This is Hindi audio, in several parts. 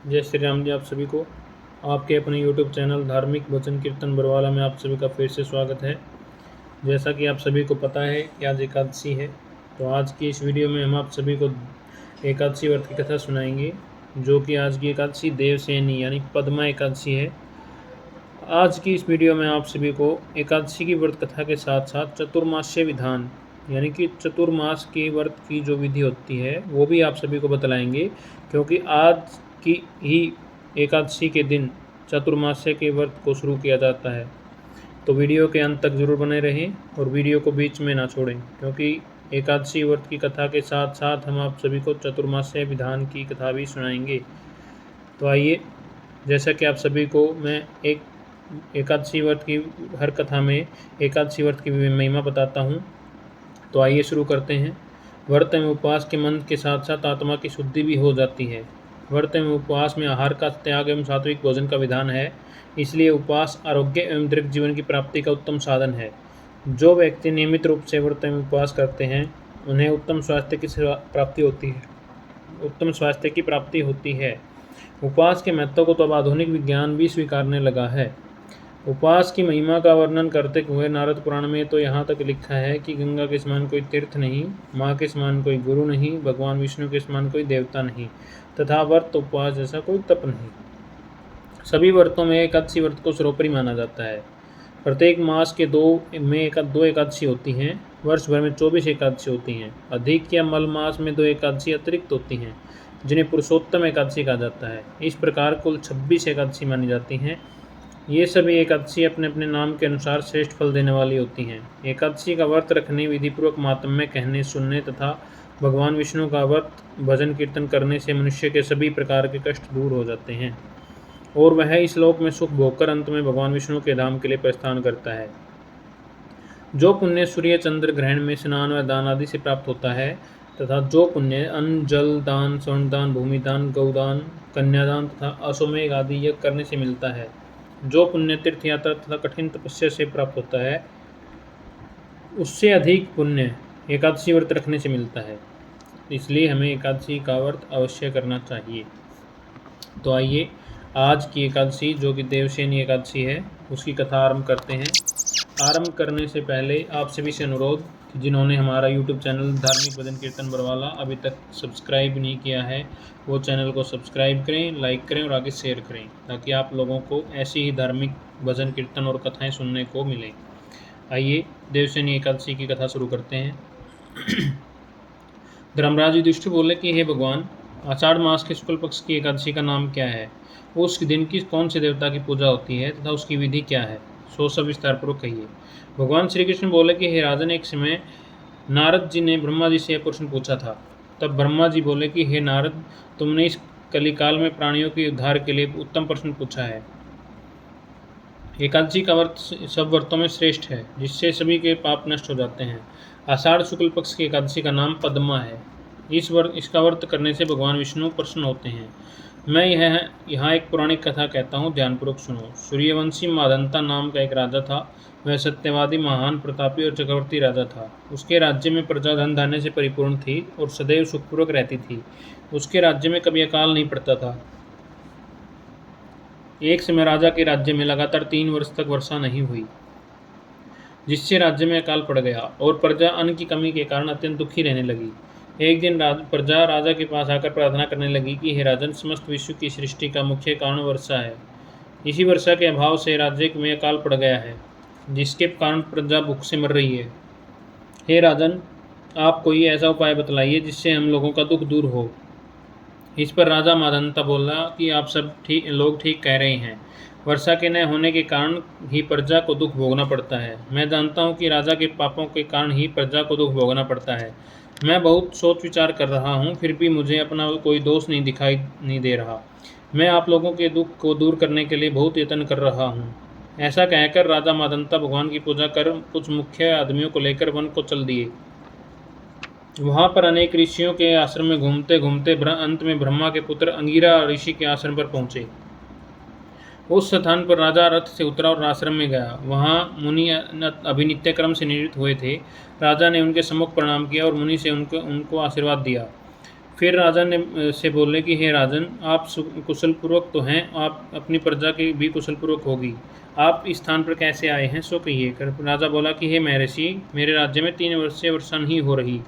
जय श्री राम जी। आप सभी को आपके अपने YouTube चैनल धार्मिक भजन कीर्तन बरवाला में आप सभी का फिर से स्वागत है। जैसा कि आप सभी को पता है कि आज एकादशी है, तो आज की इस वीडियो में हम आप सभी को एकादशी व्रत की कथा सुनाएंगे, जो कि आज की एकादशी देवसेनी यानी पद्मा एकादशी है। आज की इस वीडियो में आप सभी को एकादशी की व्रत कथा के साथ साथ चतुर्मास्य विधान यानी कि चतुर्मास की व्रत की जो विधि होती है वो भी आप सभी को बतलाएंगे, क्योंकि आज की ही एकादशी के दिन चतुर्मास्य के व्रत को शुरू किया जाता है। तो वीडियो के अंत तक जरूर बने रहें और वीडियो को बीच में ना छोड़ें, क्योंकि एकादशी व्रत की कथा के साथ साथ हम आप सभी को चतुर्मास्य विधान की कथा भी सुनाएंगे। तो आइए, जैसा कि आप सभी को मैं एकादशी व्रत की हर कथा में एकादशी व्रत की महिमा बताता हूँ, तो आइए शुरू करते हैं। व्रत में उपवास के मंत्र के साथ साथ आत्मा की शुद्धि भी हो जाती है। व्रत में उपवास में आहार का त्याग एवं सात्विक भोजन का विधान है, इसलिए उपवास आरोग्य एवं दीर्घ जीवन की प्राप्ति का उत्तम साधन है। जो व्यक्ति नियमित रूप से व्रत में उपवास करते हैं उन्हें उत्तम स्वास्थ्य की प्राप्ति होती है। उपवास के महत्व को तो अब आधुनिक विज्ञान भी स्वीकारने लगा है। उपवास की महिमा का वर्णन करते हुए नारद पुराण में तो यहाँ तक लिखा है कि गंगा के समान कोई तीर्थ नहीं, माँ के समान कोई गुरु नहीं, भगवान विष्णु के समान कोई देवता नहीं, तथा व्रत उपवास जैसा कोई तप नहीं। सभी व्रतों में एकादशी व्रत को सर्वोपरि माना जाता है। प्रत्येक मास के दो एकादशी होती हैं। वर्ष भर में 24 एकादशी होती हैं। अधिक या मल मास में 2 एकादशी अतिरिक्त होती हैं, जिन्हें पुरुषोत्तम एकादशी कहा जाता है। इस प्रकार कुल 26 एकादशी मानी जाती हैं। ये सभी एकादशी अपने अपने नाम के अनुसार श्रेष्ठ फल देने वाली होती हैं। एकादशी का व्रत रखने, विधिपूर्वक मातम्य कहने सुनने तथा भगवान विष्णु का व्रत भजन कीर्तन करने से मनुष्य के सभी प्रकार के कष्ट दूर हो जाते हैं और वह इस लोक में सुख भोगकर अंत में भगवान विष्णु के धाम के लिए प्रस्थान करता है। जो पुण्य सूर्य चंद्र ग्रहण में स्नान व दान आदि से प्राप्त होता है, तथा जो पुण्य अन्न जल दान, स्वर्ण दान, भूमि दान, गौदान, कन्यादान तथा अश्वमेघ आदि यज्ञ करने से मिलता है, जो पुण्य तीर्थ यात्रा तथा कठिन तपस्या से प्राप्त होता है, उससे अधिक पुण्य एकादशी व्रत रखने से मिलता है। इसलिए हमें एकादशी का व्रत अवश्य करना चाहिए। तो आइए, आज की एकादशी जो कि देवसेनी एकादशी है उसकी कथा आरंभ करते हैं। आरंभ करने से पहले आप सभी से अनुरोध कि जिन्होंने हमारा YouTube चैनल धार्मिक भजन कीर्तन बरवाला अभी तक सब्सक्राइब नहीं किया है, वो चैनल को सब्सक्राइब करें, लाइक करें और आगे शेयर करें, ताकि आप लोगों को ऐसी ही धार्मिक भजन कीर्तन और कथाएं सुनने को मिलें। आइए, देवसेनी एकादशी की कथा शुरू करते हैं। धर्मराज युधिष्ठिर बोले कि हे भगवान, आषाढ़ मास के शुक्ल पक्ष की एकादशी का नाम क्या है? उस दिन की कौन से देवता की पूजा होती है तथा उसकी विधि क्या है? सो सब विस्तार पूर्वक कहिए। भगवान श्री कृष्ण बोले कि हे राजन, एक समय नारद जी ने ब्रह्मा जी से यह प्रश्न पूछा था। तब ब्रह्मा जी बोले कि हे नारद, तुमने इस कलिकाल में प्राणियों के उद्धार के लिए उत्तम प्रश्न पूछा है। एकादशी का व्रत सब व्रतों में श्रेष्ठ है, जिससे सभी के पाप नष्ट हो जाते हैं। आषाढ़ शुक्ल पक्ष की एकादशी का नाम पद्मा है। इसका व्रत करने से भगवान विष्णु प्रसन्न होते हैं। मैं यहाँ एक पौराणिक कथा कहता हूँ, ध्यानपूर्वक सुनो। सूर्यवंशी मादंता नाम का एक राजा था। वह सत्यवादी, महान, प्रतापी और चक्रवर्ती राजा था। उसके राज्य में प्रजा धन धान्य से परिपूर्ण थी और सदैव सुखपूर्वक रहती थी। उसके राज्य में कभी अकाल नहीं पड़ता था। एक समय राजा के राज्य में लगातार 3 वर्ष तक वर्षा नहीं हुई, जिससे राज्य में अकाल पड़ गया और प्रजा अन्न की कमी के कारण अत्यंत दुखी रहने लगी। एक दिन प्रजा राजा के पास आकर प्रार्थना करने लगी कि हे राजन, समस्त विश्व की सृष्टि का मुख्य कारण वर्षा है। इसी वर्षा के अभाव से राज्य में अकाल पड़ गया है, जिसके कारण प्रजा भूख से मर रही है। हे राजन, आप कोई ऐसा उपाय बतलाइए जिससे हम लोगों का दुख दूर हो। इस पर राजा मादंता बोला कि आप सब लोग ठीक कह रहे हैं। वर्षा के न होने के कारण ही प्रजा को दुख भोगना पड़ता है। मैं जानता हूँ कि राजा के पापों के कारण ही प्रजा को दुख भोगना पड़ता है। मैं बहुत सोच विचार कर रहा हूँ, फिर भी मुझे अपना कोई दोष दिखाई नहीं दे रहा। मैं आप लोगों के दुख को दूर करने के लिए बहुत यत्न कर रहा हूँ। ऐसा कहकर राजा मादंता भगवान की पूजा कर कुछ मुख्य आदमियों को लेकर वन को चल दिए। वहाँ पर अनेक ऋषियों के आश्रम में घूमते घूमते अंत में ब्रह्मा के पुत्र अंगिरा ऋषि के आश्रम पर पहुँचे। उस स्थान पर राजा रथ से उतरा और आश्रम में गया। वहाँ मुनि अभिनित्य क्रम से निवृत्त हुए थे। राजा ने उनके सम्मुख प्रणाम किया और मुनि से उनको आशीर्वाद दिया। फिर राजा ने से बोले कि हे राजन, आप कुशलपूर्वक तो हैं, आप अपनी प्रजा की भी कुशलपूर्वक होगी। आप इस स्थान पर कैसे आए हैं सो कहिए। राजा बोला कि हे महर्षि, मेरे राज्य में 3 वर्ष से वर्षा नहीं हो रही,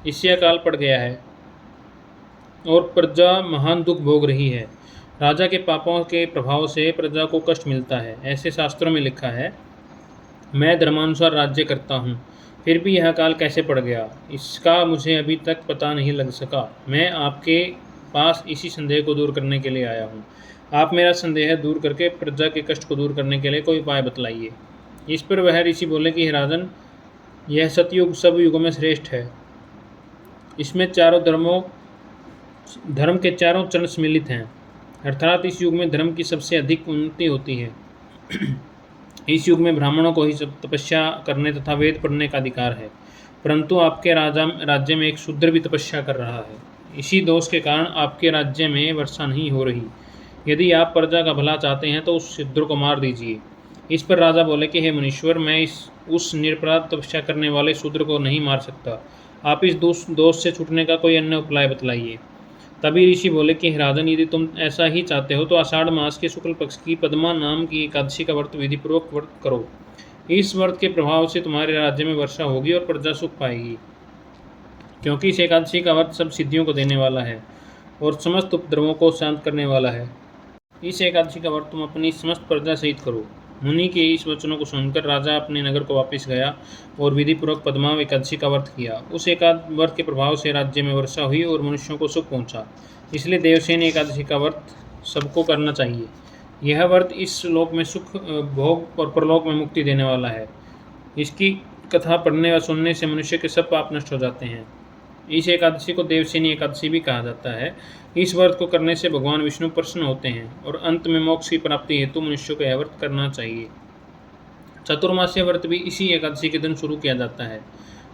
इससे अकाल पड़ गया है और प्रजा महान दुख भोग रही है। राजा के पापों के प्रभाव से प्रजा को कष्ट मिलता है, ऐसे शास्त्रों में लिखा है। मैं धर्मानुसार राज्य करता हूँ, फिर भी यह काल कैसे पड़ गया, इसका मुझे अभी तक पता नहीं लग सका। मैं आपके पास इसी संदेह को दूर करने के लिए आया हूँ। आप मेरा संदेह दूर करके प्रजा के कष्ट को दूर करने के लिए कोई उपाय बतलाइए। इस पर वह ऋषि बोले कि हे राजन, यह सतयुग सब युगों में श्रेष्ठ है। इसमें धर्म के चारों चरण सम्मिलित हैं, अर्थात इस युग में धर्म की सबसे अधिक उन्नति होती है। इस युग में ब्राह्मणों को ही तपस्या करने तथा वेद पढ़ने का अधिकार है, परंतु आपके राज्य में एक शूद्र भी तपस्या कर रहा है। इसी दोष के कारण आपके राज्य में वर्षा नहीं हो रही। यदि आप प्रजा का भला चाहते हैं तो उस शूद्र को मार दीजिए। इस पर राजा बोले कि हे मुनीश्वर, मैं उस निरपराध तपस्या करने वाले शूद्र को नहीं मार सकता। आप इस दोष से छूटने का कोई अन्य उपाय बतलाइए। तभी ऋषि बोले कि राजन, यदि तुम ऐसा ही चाहते हो तो आषाढ़ मास के शुक्ल पक्ष की पद्मा नाम की एकादशी का व्रत विधिपूर्वक व्रत करो। इस व्रत के प्रभाव से तुम्हारे राज्य में वर्षा होगी और प्रजा सुख पाएगी, क्योंकि इस एकादशी का व्रत सब सिद्धियों को देने वाला है और समस्त उपद्रवों को शांत करने वाला है। इस एकादशी का व्रत तुम अपनी समस्त प्रजा सहित करो। मुनि के इस वचनों को सुनकर राजा अपने नगर को वापस गया और विधिपूर्वक पद्मा एकादशी का व्रत किया। उस व्रत के प्रभाव से राज्य में वर्षा हुई और मनुष्यों को सुख पहुंचा। इसलिए देवसेनी एकादशी का व्रत सबको करना चाहिए। यह व्रत इस लोक में सुख भोग और परलोक में मुक्ति देने वाला है। इसकी कथा पढ़ने व सुनने से मनुष्य के सब पाप नष्ट हो जाते हैं। इस एकादशी को देवसेनी एकादशी भी कहा जाता है। इस व्रत को करने से भगवान विष्णु प्रसन्न होते हैं और अंत में मोक्ष की प्राप्ति हेतु मनुष्य को यह व्रत करना चाहिए। चतुर्मास्य व्रत भी इसी एकादशी के दिन शुरू किया जाता है।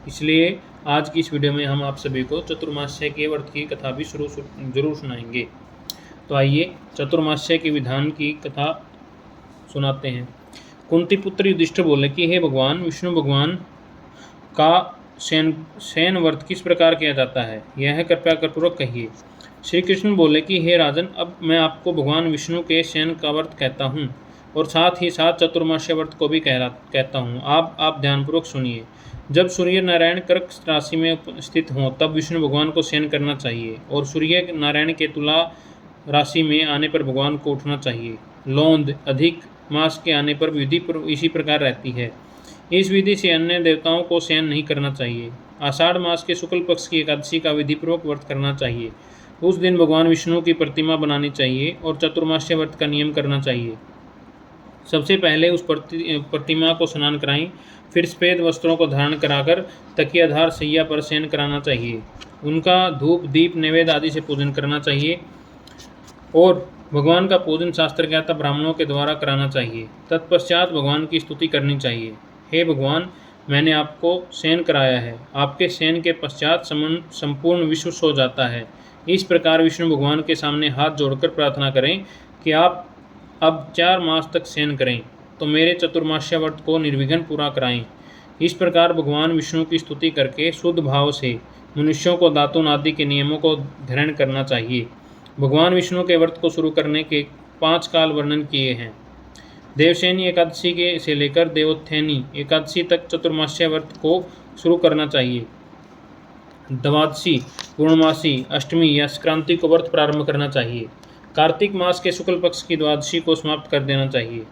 इसलिए आज की इस वीडियो में हम आप सभी को चतुर्मास्य के व्रत की कथा भी जरूर सुनाएंगे। तो आइए चतुर्मास्य के विधान की कथा सुनाते हैं। कुंती पुत्र युधिष्ठिर बोले कि हे भगवान, विष्णु भगवान का शयन व्रत किस प्रकार किया जाता है, यह कृपया पूर्वक कहिए। श्री कृष्ण बोले कि हे राजन, अब मैं आपको भगवान विष्णु के शयन का व्रत कहता हूँ और साथ ही साथ चतुर्मास्य व्रत को भी कहता हूँ। आप ध्यानपूर्वक सुनिए। जब सूर्य नारायण कर्क राशि में स्थित हों तब विष्णु भगवान को शयन करना चाहिए और सूर्य नारायण के तुला राशि में आने पर भगवान को उठना चाहिए। लौंद अधिक मास के आने पर विधि इसी प्रकार रहती है। इस विधि से अन्य देवताओं को शयन नहीं करना चाहिए। आषाढ़ मास के शुक्ल पक्ष की एकादशी का विधिपूर्वक व्रत करना चाहिए। उस दिन भगवान विष्णु की प्रतिमा बनानी चाहिए और चतुर्मास्य व्रत का नियम करना चाहिए। सबसे पहले उस प्रतिमा को स्नान कराएं, फिर सफेद वस्त्रों को धारण कराकर तकियाधार सैया पर शयन कराना चाहिए। उनका धूप दीप नैवेद्य आदि से पूजन करना चाहिए और भगवान का पूजन शास्त्र ज्ञाता ब्राह्मणों के द्वारा कराना चाहिए। तत्पश्चात भगवान की स्तुति करनी चाहिए। हे भगवान, मैंने आपको शयन कराया है। आपके शयन के पश्चात संपूर्ण विश्व सो जाता है। इस प्रकार विष्णु भगवान के सामने हाथ जोड़कर प्रार्थना करें कि आप अब 4 मास तक शयन करें तो मेरे चतुर्मास्य व्रत को निर्विघ्न पूरा कराएं। इस प्रकार भगवान विष्णु की स्तुति करके शुद्ध भाव से मनुष्यों को दातुन आदि के नियमों को ग्रहण करना चाहिए। भगवान विष्णु के व्रत को शुरू करने के 5 काल वर्णन किए हैं। देवसेनी एकादशी के से लेकर देवोत्थानी एकादशी तक चतुर्मास्य व्रत को शुरू करना चाहिए। द्वादशी, पूर्णमासी, अष्टमी या संक्रांति को व्रत प्रारंभ करना चाहिए। कार्तिक मास के शुक्ल पक्ष की द्वादशी को समाप्त कर देना चाहिए।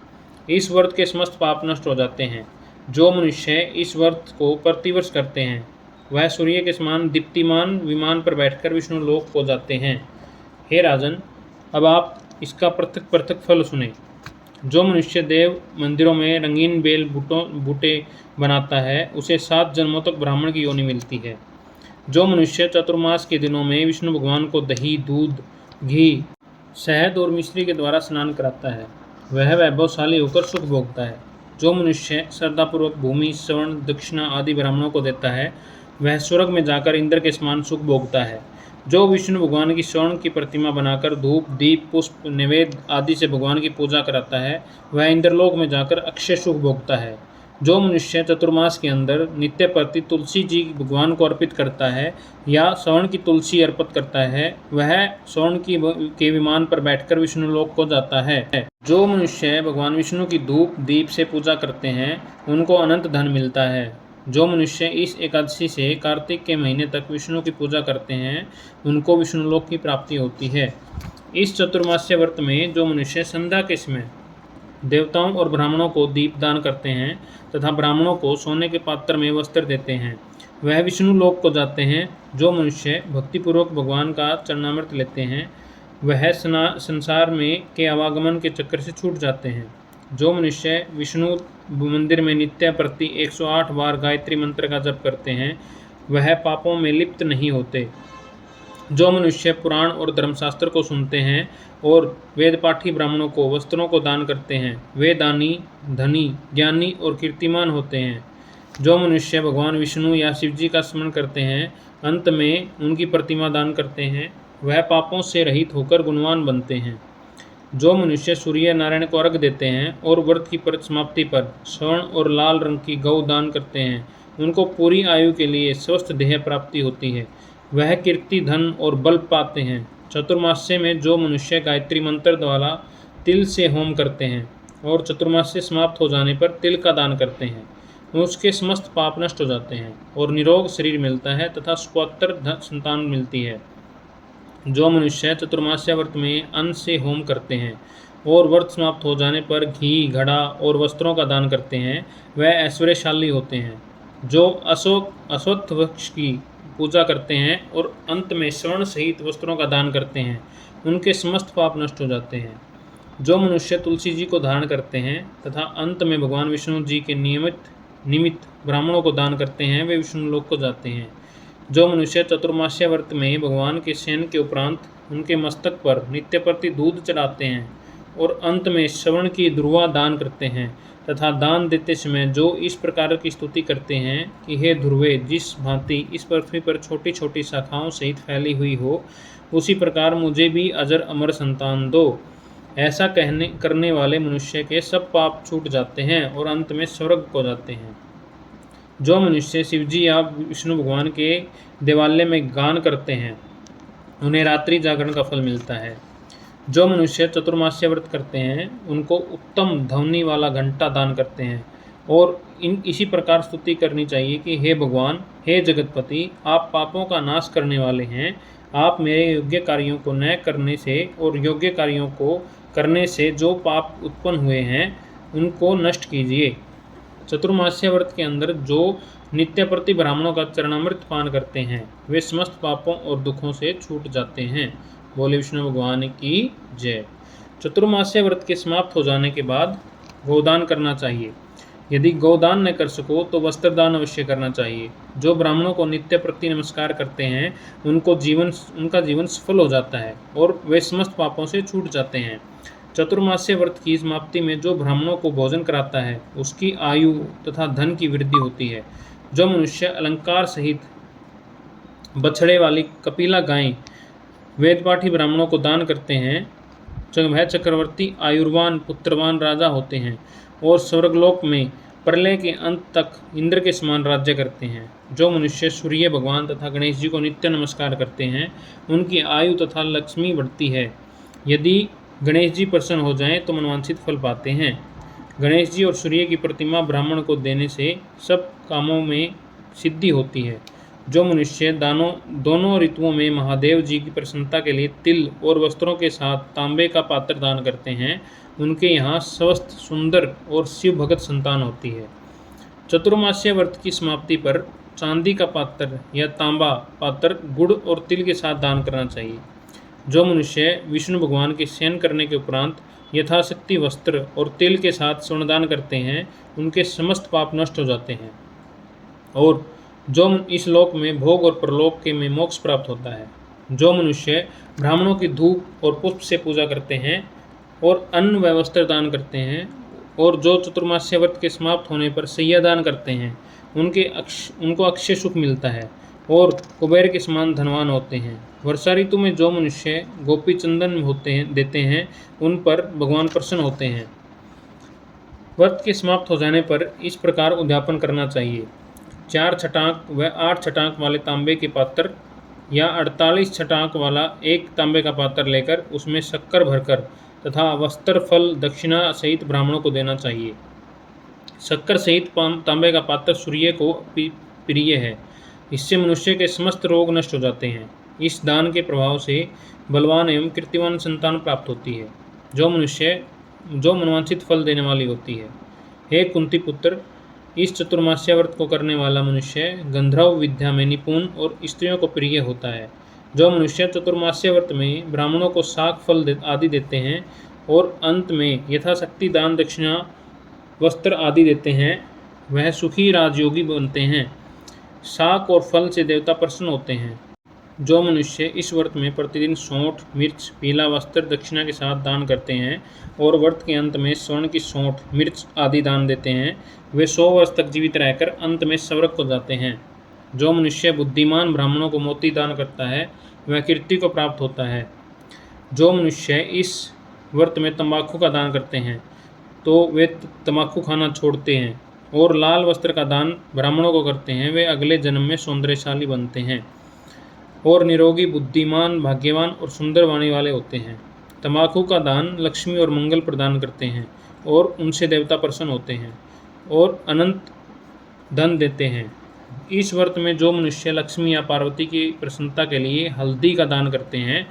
इस व्रत के समस्त पाप नष्ट हो जाते हैं। जो मनुष्य इस व्रत को प्रतिवर्ष करते हैं वह सूर्य के समान दीप्तिमान विमान पर बैठकर विष्णु लोक को जाते हैं। हे राजन, अब आप इसका पृथक पृथक फल सुने। जो मनुष्य देव मंदिरों में रंगीन बेल बूटे बनाता है उसे 7 जन्मों तक ब्राह्मण की योनि मिलती है। जो मनुष्य चतुर्मास के दिनों में विष्णु भगवान को दही, दूध, घी, शहद और मिश्री के द्वारा स्नान कराता है वह वैभवशाली होकर सुख भोगता है। जो मनुष्य श्रद्धापूर्वक भूमि, स्वर्ण, दक्षिणा आदि ब्राह्मणों को देता है वह स्वर्ग में जाकर इंद्र के समान सुख भोगता है। जो विष्णु भगवान की स्वर्ण की प्रतिमा बनाकर धूप, दीप, पुष्प, नैवेद्य आदि से भगवान की पूजा कराता है वह इंद्रलोक में जाकर अक्षय सुख भोगता है। जो मनुष्य चतुर्मास के अंदर नित्य प्रति तुलसी जी भगवान को अर्पित करता है या स्वर्ण की तुलसी अर्पित करता है, वह स्वर्ण के विमान पर बैठकर विष्णु लोक को जाता है। जो मनुष्य भगवान विष्णु की धूप दीप से पूजा करते हैं, उनको अनंत धन मिलता है। जो मनुष्य इस एकादशी से कार्तिक के महीने तक विष्णु की पूजा करते हैं, उनको विष्णु लोक की प्राप्ति होती है। इस चतुर्मास्य व्रत में जो मनुष्य संध्या के समय देवताओं और ब्राह्मणों को दीप दान करते हैं तथा ब्राह्मणों को सोने के पात्र में वस्त्र देते हैं, वह विष्णु लोक को जाते हैं। जो मनुष्य भक्तिपूर्वक भगवान का चरणामृत लेते हैं, वह संसार में के आवागमन के चक्कर से छूट जाते हैं। जो मनुष्य विष्णु मंदिर में नित्य प्रति 108 बार गायत्री मंत्र का जप करते हैं, वह पापों में लिप्त नहीं होते। जो मनुष्य पुराण और धर्मशास्त्र को सुनते हैं और वेदपाठी ब्राह्मणों को वस्त्रों को दान करते हैं, वे दानी, धनी, ज्ञानी और कीर्तिमान होते हैं। जो मनुष्य भगवान विष्णु या शिव जी का स्मरण करते हैं, अंत में उनकी प्रतिमा दान करते हैं, वह पापों से रहित होकर गुणवान बनते हैं। जो मनुष्य सूर्य नारायण को अर्घ देते हैं और व्रत की समाप्ति पर स्वर्ण और लाल रंग की गौ दान करते हैं, उनको पूरी आयु के लिए स्वस्थ देह प्राप्ति होती है। वह कीर्ति, धन और बल पाते हैं। चतुर्मास्य में जो मनुष्य गायत्री मंत्र द्वारा तिल से होम करते हैं और चतुर्मास्य समाप्त हो जाने पर तिल का दान करते हैं, उसके समस्त पाप नष्ट हो जाते हैं और निरोग शरीर मिलता है तथा सुपुत्र संतान मिलती है। जो मनुष्य चतुर्मास्य व्रत में अन्न से होम करते हैं और व्रत समाप्त हो जाने पर घी, घड़ा और वस्त्रों का दान करते हैं, वह ऐश्वर्यशाली होते हैं। जो अश्वत्थ वृक्ष की पूजा करते हैं और अंत में स्वर्ण सहित वस्त्रों का दान करते हैं, उनके समस्त पाप नष्ट हो जाते हैं। जो मनुष्य तुलसी जी को धारण करते हैं तथा अंत में भगवान विष्णु जी के निमित्त ब्राह्मणों को दान करते हैं, वे विष्णु लोक को जाते हैं। जो मनुष्य चतुर्मास्य व्रत में भगवान के शयन के उपरांत उनके मस्तक पर नित्य प्रति दूध चढ़ाते हैं और अंत में श्रवण की ध्रुवा दान करते हैं तथा दान देते समय जो इस प्रकार की स्तुति करते हैं कि हे ध्रुवे, जिस भांति इस पृथ्वी पर छोटी छोटी शाखाओं सहित फैली हुई हो, उसी प्रकार मुझे भी अजर अमर संतान दो। ऐसा करने वाले मनुष्य के सब पाप छूट जाते हैं और अंत में स्वर्ग को जाते हैं। जो मनुष्य शिवजी या विष्णु भगवान के देवालय में गान करते हैं, उन्हें रात्रि जागरण का फल मिलता है। जो मनुष्य चतुर्मास्य व्रत करते हैं, उनको उत्तम ध्वनि वाला घंटा दान करते हैं और इसी प्रकार स्तुति करनी चाहिए कि हे भगवान, हे जगतपति, आप पापों का नाश करने वाले हैं। आप मेरे योग्य कार्यों को न करने से और योग्य कार्यों को करने से जो पाप उत्पन्न हुए हैं, उनको नष्ट कीजिए। चतुर्मास्य व्रत के अंदर जो नित्य प्रति ब्राह्मणों का चरणामृत पान करते हैं, वे समस्त पापों और दुखों से छूट जाते हैं। बोले विष्णु भगवान की जय। चतुर्मास्य व्रत के समाप्त हो जाने के बाद गोदान करना चाहिए। यदि गोदान न कर सको तो वस्त्रदान अवश्य करना चाहिए। जो ब्राह्मणों को नित्य प्रति नमस्कार करते हैं, उनका जीवन सफल हो जाता है और वे समस्त पापों से छूट जाते हैं। चतुर्मास्य व्रत की समाप्ति में जो ब्राह्मणों को भोजन कराता है, उसकी आयु तथा धन की वृद्धि होती है। जो मनुष्य अलंकार सहित बछड़े वाली कपिला गायें वेदपाठी ब्राह्मणों को दान करते हैं, वह चक्रवर्ती आयुर्वान पुत्रवान राजा होते हैं और स्वर्गलोक में प्रलय के अंत तक इंद्र के समान राज्य करते हैं। जो मनुष्य सूर्य भगवान तथा गणेश जी को नित्य नमस्कार करते हैं, उनकी आयु तथा लक्ष्मी बढ़ती है। यदि गणेश जी प्रसन्न हो जाएं तो मनवांछित फल पाते हैं। गणेश जी और सूर्य की प्रतिमा ब्राह्मण को देने से सब कामों में सिद्धि होती है। जो मनुष्य दोनों ऋतुओं में महादेव जी की प्रसन्नता के लिए तिल और वस्त्रों के साथ तांबे का पात्र दान करते हैं, उनके यहाँ स्वस्थ, सुंदर और शिव भगत संतान होती है। चतुर्मास्य व्रत की समाप्ति पर चांदी का पात्र या तांबा पात्र गुड़ और तिल के साथ दान करना चाहिए। जो मनुष्य विष्णु भगवान के शयन करने के उपरांत यथाशक्ति वस्त्र और तिल के साथ स्वर्णदान करते हैं, उनके समस्त पाप नष्ट हो जाते हैं और जो इस लोक में भोग और परलोक के में मोक्ष प्राप्त होता है। जो मनुष्य ब्राह्मणों की धूप और पुष्प से पूजा करते हैं और अन्न व वस्त्र दान करते हैं और जो चतुर्मास्य व्रत के समाप्त होने पर सैया दान करते हैं, उनको अक्षय सुख मिलता है और कुबेर के समान धनवान होते हैं। वर्षा ऋतु में जो मनुष्य गोपी चंदन देते हैं, उन पर भगवान प्रसन्न होते हैं। व्रत के समाप्त हो जाने पर इस प्रकार उद्यापन करना चाहिए। 4 छटाक व 8 छटाक वाले तांबे के पात्र या 48 छटाक वाला एक तांबे का पात्र लेकर उसमें शक्कर भरकर तथा वस्त्र फल दक्षिणा सहित ब्राह्मणों को देना चाहिए। शक्कर सहित तांबे का पात्र सूर्य को प्रिय है। इससे मनुष्य के समस्त रोग नष्ट हो जाते हैं। इस दान के प्रभाव से बलवान एवं कीर्तिवान संतान प्राप्त होती है, जो मनवांछित फल देने वाली होती है। हे कुंती पुत्र, इस चतुर्मास्य व्रत को करने वाला मनुष्य गंधर्व विद्या में निपुण और स्त्रियों को प्रिय होता है। जो मनुष्य चतुर्मास्य व्रत में ब्राह्मणों को शाक फल आदि देते हैं और अंत में यथाशक्ति दान दक्षिणा वस्त्र आदि देते हैं, वह सुखी राजयोगी बनते हैं। शाक और फल से देवता प्रसन्न होते हैं। जो मनुष्य इस व्रत में प्रतिदिन सौंठ, मिर्च, पीला वस्त्र दक्षिणा के साथ दान करते हैं और व्रत के अंत में स्वर्ण की सौंठ, मिर्च आदि दान देते हैं, वे 100 वर्ष तक जीवित रहकर अंत में स्वर्ग को जाते हैं। जो मनुष्य बुद्धिमान ब्राह्मणों को मोती दान करता है, वह कीर्ति को प्राप्त होता है। जो मनुष्य इस व्रत में तंबाकू का दान करते हैं, तो वे तंबाकू खाना छोड़ते हैं और लाल वस्त्र का दान ब्राह्मणों को करते हैं, वे अगले जन्म में सौंदर्यशाली बनते हैं और निरोगी, बुद्धिमान, भाग्यवान और सुंदर वाणी वाले होते हैं। तंबाकू का दान लक्ष्मी और मंगल प्रदान करते हैं और उनसे देवता प्रसन्न होते हैं और अनंत धन देते हैं। इस व्रत में जो मनुष्य लक्ष्मी या पार्वती की प्रसन्नता के लिए हल्दी का दान करते हैं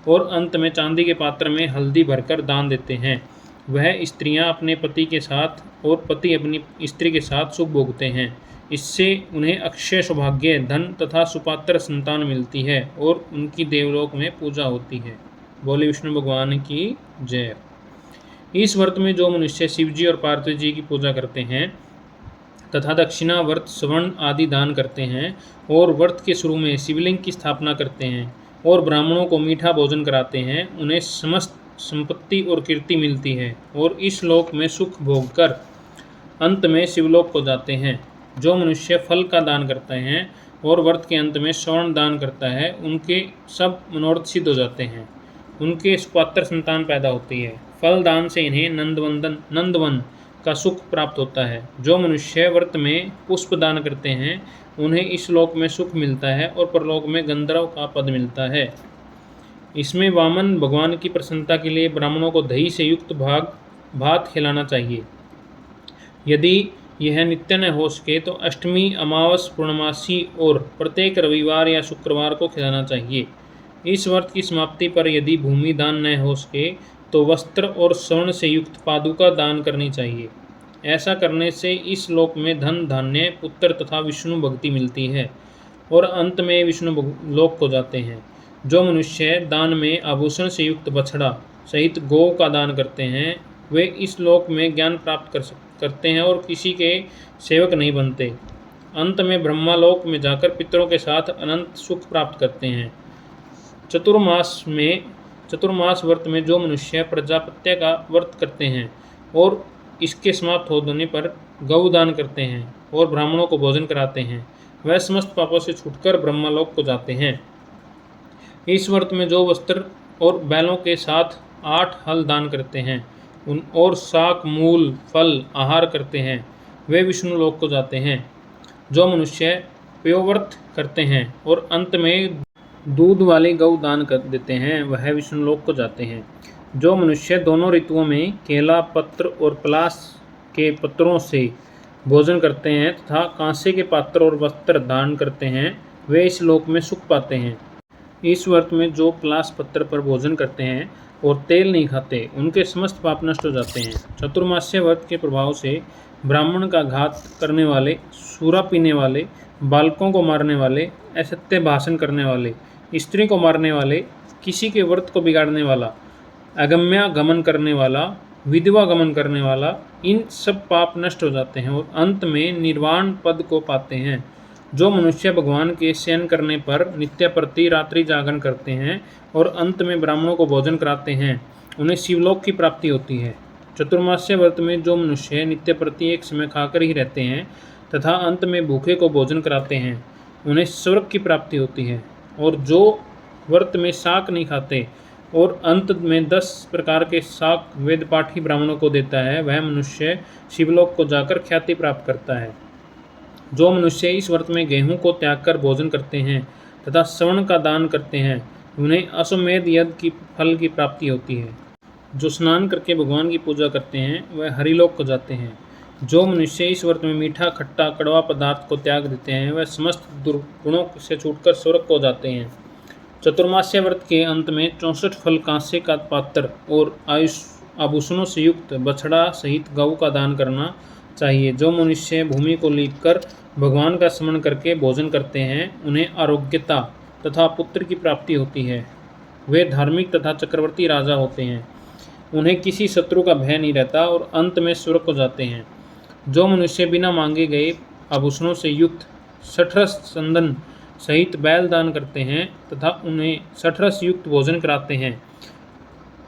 और अंत में चांदी के पात्र में हल्दी भरकर दान देते हैं, वह स्त्रियां अपने पति के साथ और पति अपनी स्त्री के साथ सुख भोगते हैं। इससे उन्हें अक्षय सौभाग्य, धन तथा सुपात्र संतान मिलती है और उनकी देवलोक में पूजा होती है। बोले विष्णु भगवान की जय। इस व्रत में जो मनुष्य शिवजी और पार्वती जी की पूजा करते हैं तथा दक्षिणा व्रत स्वर्ण आदि दान करते हैं और व्रत के शुरू में शिवलिंग की स्थापना करते हैं और ब्राह्मणों को मीठा भोजन कराते हैं, उन्हें समस्त संपत्ति और कीर्ति मिलती है और इस लोक में सुख भोग कर अंत में शिवलोक को जाते हैं। जो मनुष्य फल का दान करते हैं और व्रत के अंत में स्वर्ण दान करता है, उनके सब मनोरथ सिद्ध हो जाते हैं, उनके सुपात्र संतान पैदा होती है। फल दान से इन्हें नंदवन का सुख प्राप्त होता है। जो मनुष्य व्रत में पुष्प दान करते हैं, उन्हें इस लोक में सुख मिलता है और परलोक में गंधर्व का पद मिलता है। इसमें वामन भगवान की प्रसन्नता के लिए ब्राह्मणों को दही से युक्त भात खिलाना चाहिए। यदि यह नित्य न हो सके तो अष्टमी, अमावस, पूर्णमासी और प्रत्येक रविवार या शुक्रवार को खिलाना चाहिए। इस व्रत की समाप्ति पर यदि भूमि दान न हो सके तो वस्त्र और स्वर्ण से युक्त पादुका दान करनी चाहिए। ऐसा करने से इस लोक में धन, धान्य, पुत्र तथा विष्णु भक्ति मिलती है और अंत में विष्णु लोक को जाते हैं। जो मनुष्य दान में आभूषण से युक्त बछड़ा सहित गौ का दान करते हैं, वे इस लोक में ज्ञान प्राप्त करते हैं और किसी के सेवक नहीं बनते। अंत में ब्रह्मालोक में जाकर पितरों के साथ अनंत सुख प्राप्त करते हैं। चतुर्मास व्रत में जो मनुष्य प्रजापत्य का व्रत करते हैं और इसके समाप्त हो जाने पर गौ दान करते हैं और ब्राह्मणों को भोजन कराते हैं, वह समस्त पापों से छूटकर ब्रह्मलोक को जाते हैं। इस व्रत में जो वस्त्र और बैलों के साथ 8 हल दान करते हैं और शाक, मूल, फल आहार करते हैं, वे विष्णु लोक को जाते हैं। जो मनुष्य पयोव्रत करते हैं और अंत में दूध वाली गौ दान कर देते हैं, वह विष्णु लोक को जाते हैं। जो मनुष्य दोनों ऋतुओं में केला पत्र और पलाश के पत्रों से भोजन करते हैं तथा कांसे के पात्र और वस्त्र दान करते हैं, वे इस लोक में सुख पाते हैं। इस व्रत में जो पलाश पत्र पर भोजन करते हैं और तेल नहीं खाते, उनके समस्त पाप नष्ट हो जाते हैं। चतुर्मास्य व्रत के प्रभाव से ब्राह्मण का घात करने वाले, सूरा पीने वाले, बालकों को मारने वाले, असत्य भाषण करने वाले, स्त्री को मारने वाले, किसी के व्रत को बिगाड़ने वाला, अगम्या गमन करने वाला, विधवा गमन करने वाला, इन सब पाप नष्ट हो जाते हैं और अंत में निर्वाण पद को पाते हैं। जो मनुष्य भगवान के शयन करने पर नित्य प्रति रात्रि जागरण करते हैं और अंत में ब्राह्मणों को भोजन कराते हैं, उन्हें शिवलोक की प्राप्ति होती है। चतुर्मास्य व्रत में जो मनुष्य नित्य प्रति एक समय खाकर ही रहते हैं तथा अंत में भूखे को भोजन कराते हैं, उन्हें स्वर्ग की प्राप्ति होती है। और जो व्रत में शाक नहीं खाते, और अंत में 10 प्रकार के शाक वेदपाठी ब्राह्मणों को देता है, वह मनुष्य शिवलोक को जाकर ख्याति प्राप्त करता है। जो मनुष्य इस व्रत में गेहूं को त्याग कर भोजन करते हैं तथा श्रवण का दान करते हैं, उन्हें अश्वमेध यज्ञ की फल की प्राप्ति होती है। जो स्नान करके भगवान की पूजा करते हैं वह हरिलोक को जाते हैं। जो मनुष्य इस व्रत में मीठा, खट्टा, कड़वा पदार्थ को त्याग देते हैं, वह समस्त दुर्गुणों से छूटकर स्वर्ग को जाते हैं। चतुर्मास्य व्रत के अंत में 64 फल, कांसे का पात्र और आभूषणों से युक्त बछड़ा सहित गऊ का दान करना चाहिए। जो मनुष्य भूमि को लीपकर भगवान का स्मरण करके भोजन करते हैं, उन्हें आरोग्यता तथा पुत्र की प्राप्ति होती है। वे धार्मिक तथा चक्रवर्ती राजा होते हैं। उन्हें किसी शत्रु का भय नहीं रहता और अंत में स्वर्ग को जाते हैं। जो मनुष्य बिना मांगे गए आभूषणों से युक्त सठरस चंदन सहित बैल दान करते हैं तथा उन्हें सठरस युक्त भोजन कराते हैं,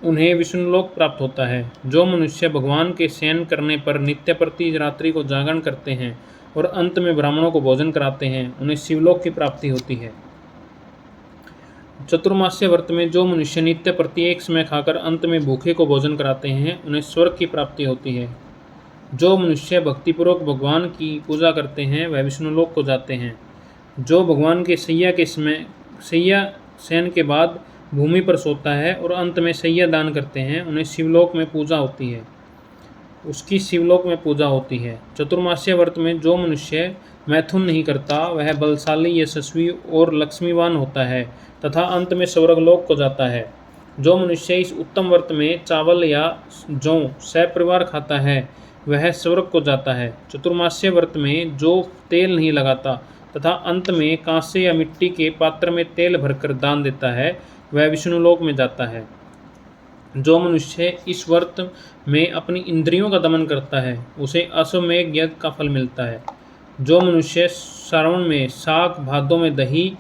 उन्हें विष्णुलोक प्राप्त होता है। जो मनुष्य भगवान के शयन करने पर नित्य प्रति रात्रि को जागरण करते हैं और अंत में ब्राह्मणों को भोजन कराते हैं, उन्हें शिवलोक की प्राप्ति होती है। चतुर्मास्य व्रत में जो मनुष्य नित्य प्रति एक समय खाकर अंत में भूखे को भोजन कराते हैं, उन्हें स्वर्ग की प्राप्ति होती है। जो मनुष्य भक्तिपूर्वक भगवान की पूजा करते हैं, वह विष्णुलोक को जाते हैं। जो भगवान के सैया शयन के बाद भूमि पर सोता है और अंत में सैया दान करते हैं, उन्हें शिवलोक में पूजा होती है, उसकी शिवलोक में पूजा होती है। चतुर्मास्य व्रत में जो मनुष्य मैथुन नहीं करता, वह बलशाली, यशस्वी और लक्ष्मीवान होता है तथा अंत में स्वर्गलोक को जाता है। जो मनुष्य इस उत्तम व्रत में चावल या जौ सपरिवार खाता है, वह स्वर्ग को जाता है। चतुर्मास्य व्रत में जो तेल नहीं लगाता तथा अंत में कांसे या मिट्टी के पात्र में तेल भरकर दान देता है, वह विष्णुलोक में जाता है। जो मनुष्य इस व्रत में अपनी इंद्रियों का दमन करता है, उसे अश्वमेध यज्ञ का फल मिलता है। जो मनुष्य श्रावण में शाक, भादों में दही,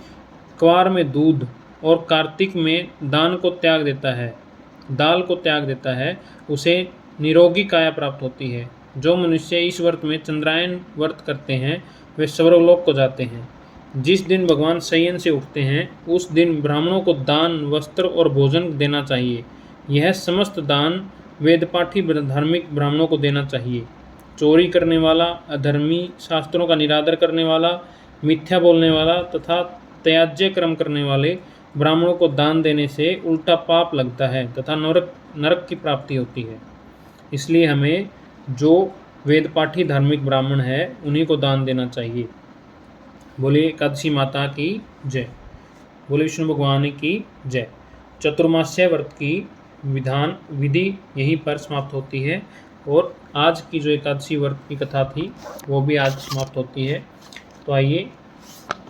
क्वार में दूध और कार्तिक में दाल को त्याग देता है, उसे निरोगी काया प्राप्त होती है। जो मनुष्य इस व्रत में चंद्रायन व्रत करते हैं, वे स्वर्गलोक को जाते हैं। जिस दिन भगवान शयन से उठते हैं, उस दिन ब्राह्मणों को दान, वस्त्र और भोजन देना चाहिए। यह समस्त दान वेदपाठी धार्मिक ब्राह्मणों को देना चाहिए। चोरी करने वाला, अधर्मी, शास्त्रों का निरादर करने वाला, मिथ्या बोलने वाला तथा त्याज्य कर्म करने वाले ब्राह्मणों को दान देने से उल्टा पाप लगता है तथा नरक की प्राप्ति होती है। इसलिए हमें जो वेदपाठी धार्मिक ब्राह्मण है, उन्हीं को दान देना चाहिए। बोले एकादशी माता की जय। बोले विष्णु भगवान की जय। चतुर्मास्य व्रत की विधि यहीं पर समाप्त होती है और आज की जो एकादशी व्रत की कथा थी, वो भी आज समाप्त होती है। तो आइए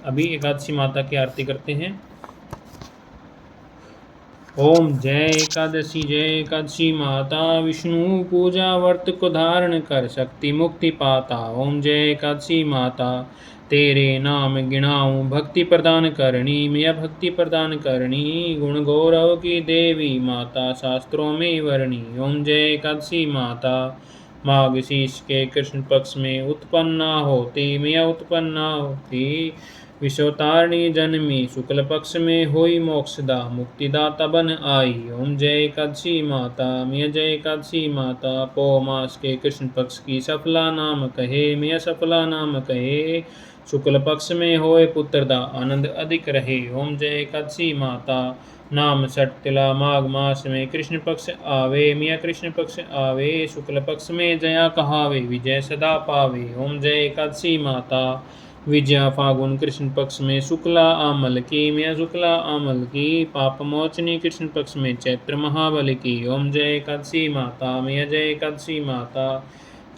अभी एकादशी माता की आरती करते हैं। ओम जय एकादशी माता, विष्णु पूजा व्रत को धारण कर शक्ति मुक्ति पाता। ओम जय एकादशी माता, तेरे नाम गिनाऊं भक्ति प्रदान करनी, मैं भक्ति प्रदान करनी, गुण गौरव की देवी माता, शास्त्रों में वर्णी। ओम जय एकादशी माता, माघ शीर्ष के कृष्ण पक्ष में उत्पन्ना होती, मैं उत्पन्ना होती, विश्वतारिणी जन्मी, शुक्ल पक्ष में होई मोक्षदा, मुक्तिदाता बन आई। ओम जय एकादशी माता, मैं जय एकादशी माता, पौ मास के कृष्ण पक्ष की सफला नाम कहे, मैं सफला नाम कहे, शुक्ल पक्ष में होए पुत्रदा, आनंद अधिक रहे। ओम जय एकादशी माता, नाम सटतिला, माघ मास में कृष्ण पक्ष आवे, मिया कृष्ण पक्ष आवे, शुक्ल पक्ष में जया कहावे, विजय सदा पावे। ओम जय एकादशी माता, विजया फागुन कृष्ण पक्ष में शुक्ला आमल की, मिया शुक्ला आमल की, पाप मोचनी कृष्ण पक्ष में चैत्र महाबल की। ओम जय एकादशी माता, मिया जय एकादशी माता,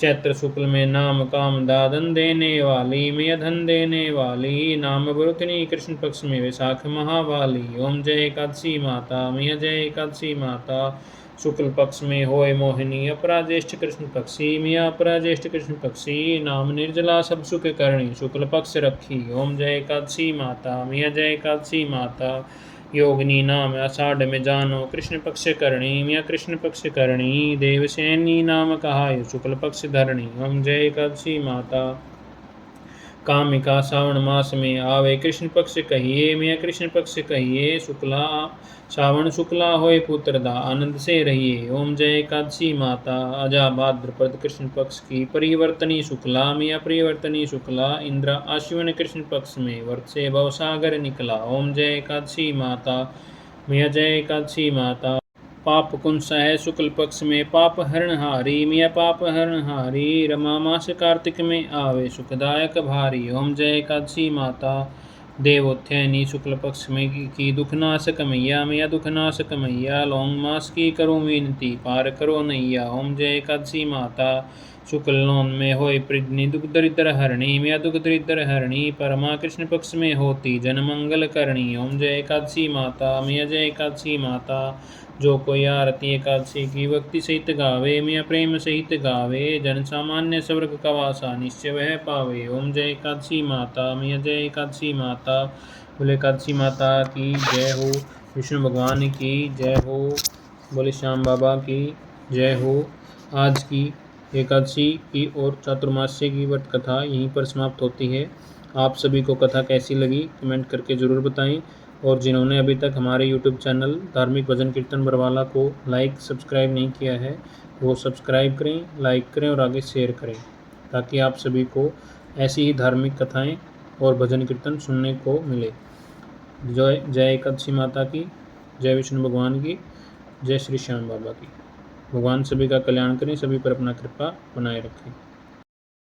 चैत्र शुक्ल में नाम काम दादन देने वाली, मिया धन देने वाली, नाम वरुतनी कृष्ण पक्ष में वैशाख महावाली। ओम जय एकादशी माता, मिया जय एकादशी माता, शुक्ल पक्ष में होय मोहिनी, अपराज्येष्ठ कृष्ण पक्षी, मिया अपराज्येष्ठ कृष्ण पक्षी, नाम निर्जला सब सुख करणी, शुक्ल पक्ष रखी। ओम जय एकादशी माता, मिया जय एकादशी माता, योगिनी नाम आषाढ़ में जानो, कृष्ण पक्ष करणी, मिया कृष्ण पक्ष करणी, देवसेनी नाम कहाय, शुक्ल पक्ष धरणी। ओम जय एकादशी माता, कामिका सावन मास में आवे, कृष्ण पक्ष कहिए मैं कृष्ण पक्ष कहिए, शुक्ला सावन शुक्ला होए पुत्रदा, आनंद से रहिए। ओम जय एकादशी माता, अजा भाद्रपद कृष्ण पक्ष की, परिवर्तनी शुक्ला मिया परिवर्तनी शुक्ला, इंद्र आश्विन कृष्ण पक्ष में, वर्त से भवसागर निकला। ओम जय एकादशी माता, मिया जय एकादशी माता। पाप कुंस है शुक्ल पक्ष में, पाप हरणहारी मिया पाप हरणहारी, रमा मास कार्तिक में आवे, सुखदायक भारी। ओम जय एकादशी माता, देवोत्थैनी शुक्ल पक्ष में की, दुखनाशक मैया मिया दुखनाशक मैया, लौंग मास की करो विनती, पार करो नैया। ओम जय एकादशी माता, शुक्ल नौन में होए प्रजनी, दुख दरिद्र हरणी मिया दुख दरिद्र हरणी, परमा कृष्ण पक्ष में होती जन मंगल करणी। ओम जय एकादशी माता, मिया जय एकादशी माता। जो कोई आरती एकादशी की भक्ति सहित गावे, मिया प्रेम सहित गावे, जन सामान्य स्वर्ग का वासा निश्चय वह पावे। ओम जय एकादशी माता, मिया जय एकादशी माता। बोले एकादशी माता की जय हो, विष्णु भगवान की जय हो, बोले श्याम बाबा की जय हो। आज की एकादशी की और चातुर्मास्य की व्रत कथा यहीं पर समाप्त होती है। आप सभी को कथा कैसी लगी कमेंट करके ज़रूर बताएं, और जिन्होंने अभी तक हमारे YouTube चैनल धार्मिक भजन कीर्तन बरवाला को लाइक सब्सक्राइब नहीं किया है वो सब्सक्राइब करें, लाइक करें और आगे शेयर करें, ताकि आप सभी को ऐसी ही धार्मिक कथाएं और भजन कीर्तन सुनने को मिले। जय एकादशी माता की, जय विष्णु भगवान की, जय श्री श्याम बाबा की। भगवान सभी का कल्याण करें, सभी पर अपना कृपा बनाए रखें।